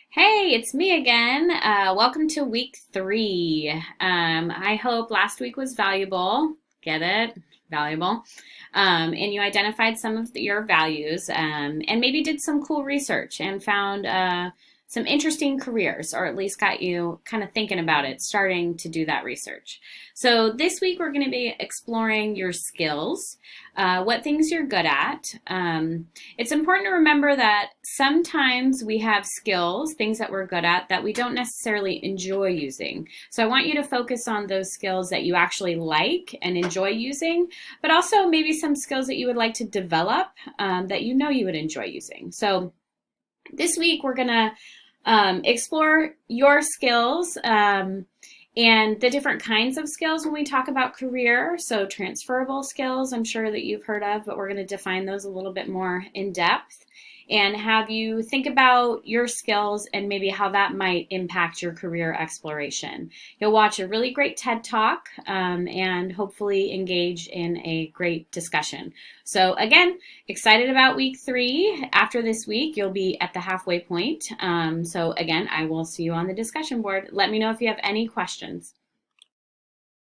Hey, it's me again. Welcome to week three. I hope last week was valuable. Get it? Valuable. And you identified some of your values and maybe did some cool research and found some interesting careers, or at least got you kind of thinking about it, starting to do that research. So this week we're going to be exploring your skills, what things you're good at. It's important to remember that sometimes we have skills, things that we're good at, that we don't necessarily enjoy using. So I want you to focus on those skills that you actually like and enjoy using, but also maybe some skills that you would like to develop that you know you would enjoy using. So this week we're going to explore your skills and the different kinds of skills when we talk about career. So transferable skills, I'm sure that you've heard of, but we're going to define those a little bit more in depth and have you think about your skills and maybe how that might impact your career exploration. You'll watch a really great TED Talk and hopefully engage in a great discussion. So again, excited about week three. After this week, you'll be at the halfway point. So again, I will see you on the discussion board. Let me know if you have any questions.